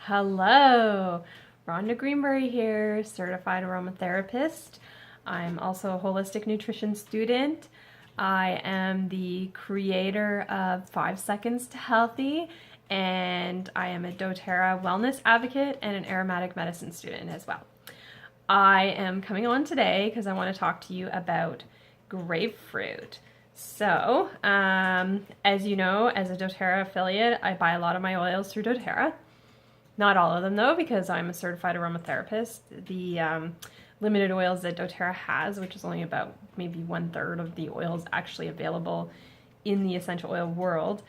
Hello, Rhonda Greenberry here, certified aromatherapist. I'm also a holistic nutrition student. I am the creator of 5 Seconds to Healthy, and I am a doTERRA wellness advocate and an aromatic medicine student as well. I am coming on today because I want to talk to you about grapefruit. So, as you know, as a doTERRA affiliate, I buy a lot of my oils through doTERRA. Not all of them though, because I'm a certified aromatherapist. The limited oils that doTERRA has, which is only about maybe 1/3 of the oils actually available in the essential oil world,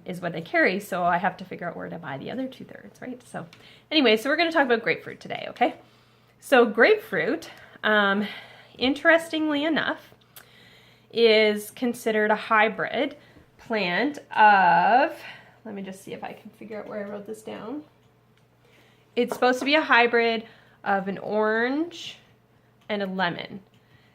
is what they carry. So I have to figure out where to buy the other 2/3, right? So anyway, so we're going to talk about grapefruit today, okay? So grapefruit, interestingly enough, is considered a hybrid plant of, let me just see if I can figure out where I wrote this down. It's supposed to be a hybrid of an orange and a lemon.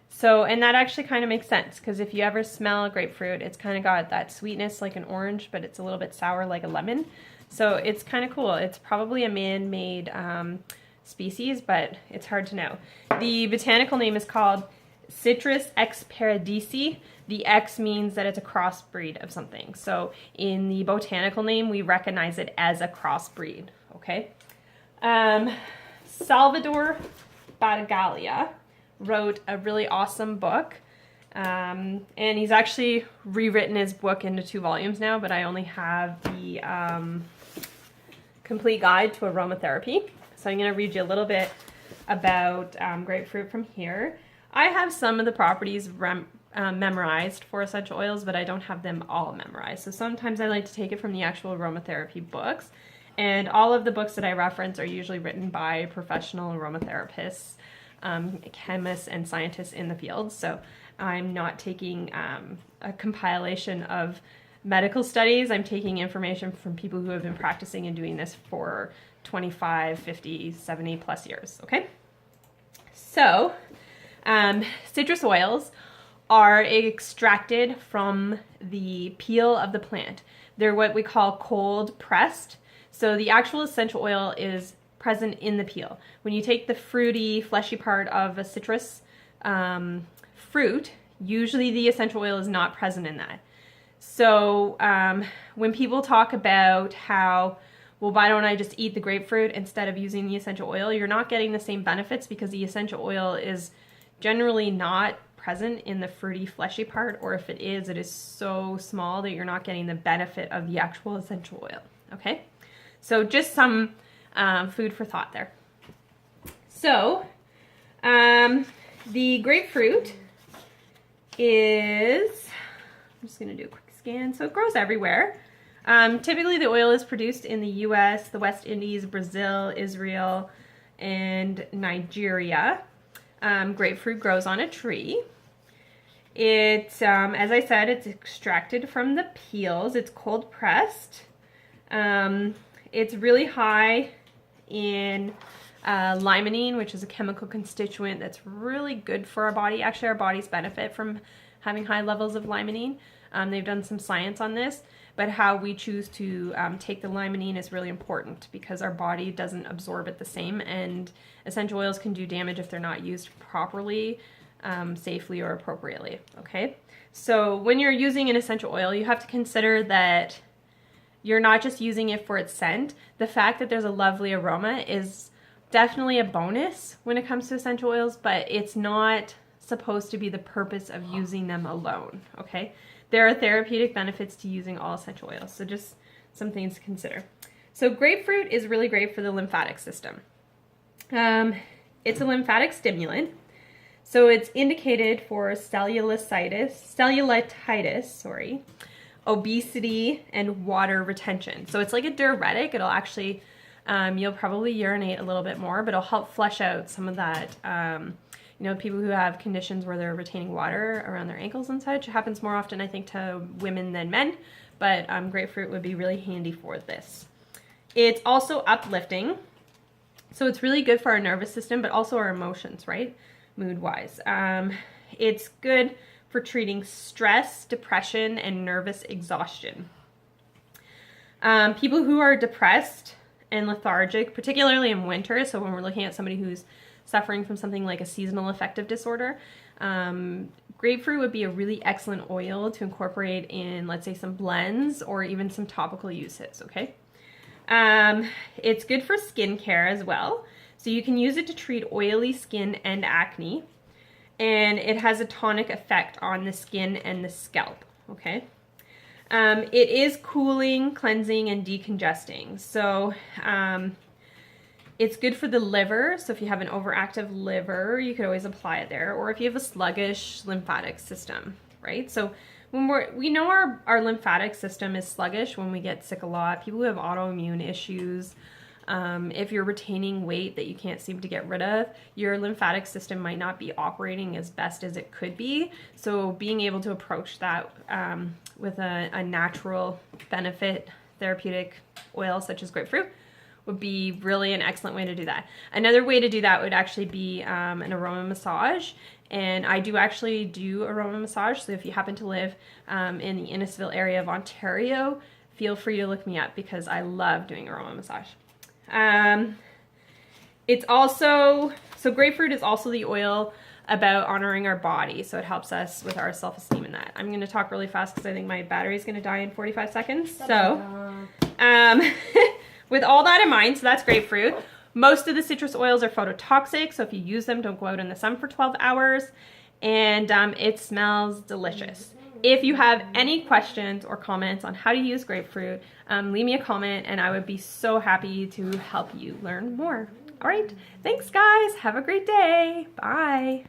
So, and that actually kind of makes sense, because if you ever smell grapefruit, it's kind of got that sweetness like an orange, but it's a little bit sour like a lemon. So it's kind of cool. It's probably a man-made species, but it's hard to know. The botanical name is called Citrus X paradisi. The X means that it's a crossbreed of something. So in the botanical name, we recognize it as a crossbreed, okay? Salvador Baragalia wrote a really awesome book, and he's actually rewritten his book into 2 volumes now, but I only have the complete guide to aromatherapy. So I'm going to read you a little bit about grapefruit from here. I have some of the properties memorized for essential oils, but I don't have them all memorized. So sometimes I like to take it from the actual aromatherapy books. And all of the books that I reference are usually written by professional aromatherapists, chemists, and scientists in the field. So I'm not taking a compilation of medical studies. I'm taking information from people who have been practicing and doing this for 25, 50, 70 plus years, okay? So, citrus oils are extracted from the peel of the plant. They're what we call cold pressed. So the actual essential oil is present in the peel. When you take the fruity, fleshy part of a citrus fruit, usually the essential oil is not present in that. So when people talk about how, well, why don't I just eat the grapefruit instead of using the essential oil, you're not getting the same benefits, because the essential oil is generally not present in the fruity, fleshy part, or if it is so small that you're not getting the benefit of the actual essential oil, okay? So just some food for thought there. So the grapefruit is, I'm just going to do a quick scan. So it grows everywhere. Typically the oil is produced in the US, the West Indies, Brazil, Israel, and Nigeria. Grapefruit grows on a tree. It's, as I said, it's extracted from the peels. It's cold pressed. It's really high in limonene, which is a chemical constituent that's really good for our body. Actually, our bodies benefit from having high levels of limonene. They've done some science on this, but how we choose to take the limonene is really important, because our body doesn't absorb it the same, and essential oils can do damage if they're not used properly, safely, or appropriately, okay? So when you're using an essential oil, you have to consider that you're not just using it for its scent. The fact that there's a lovely aroma is definitely a bonus when it comes to essential oils, but it's not supposed to be the purpose of using them alone, okay? There are therapeutic benefits to using all essential oils, so just some things to consider. So grapefruit is really great for the lymphatic system. It's a lymphatic stimulant, so it's indicated for cellulitis, obesity, and water retention. So it's like a diuretic. It'll actually, you'll probably urinate a little bit more, but it'll help flush out some of that. You know, people who have conditions where they're retaining water around their ankles and such. It happens more often, I think, to women than men, but grapefruit would be really handy for this. It's also uplifting. So it's really good for our nervous system, but also our emotions, right? Mood-wise. It's good for treating stress, depression, and nervous exhaustion. People who are depressed and lethargic, particularly in winter. So when we're looking at somebody who's suffering from something like a seasonal affective disorder, grapefruit would be a really excellent oil to incorporate in, let's say, some blends or even some topical uses, okay? It's good for skincare as well. So you can use it to treat oily skin and acne. And it has a tonic effect on the skin and the scalp, okay? It is cooling, cleansing, and decongesting. So it's good for the liver. So if you have an overactive liver, you could always apply it there. Or if you have a sluggish lymphatic system, right? So when we know our lymphatic system is sluggish when we get sick a lot. People who have autoimmune issues, if you're retaining weight that you can't seem to get rid of, your lymphatic system might not be operating as best as it could be. So being able to approach that with a natural benefit therapeutic oil such as grapefruit would be really an excellent way to do that. Another way to do that would actually be an aroma massage. And I do actually do aroma massage. So if you happen to live in the Innisfil area of Ontario, feel free to look me up because I love doing aroma massage. It's also, so grapefruit is also the oil about honoring our body. So it helps us with our self-esteem in that. I'm going to talk really fast because I think my battery is going to die in 45 seconds. So, with all that in mind, so that's grapefruit. Most of the citrus oils are phototoxic. So if you use them, don't go out in the sun for 12 hours. And it smells delicious. If you have any questions or comments on how to use grapefruit, leave me a comment and I would be so happy to help you learn more. All right, thanks guys. Have a great day. Bye.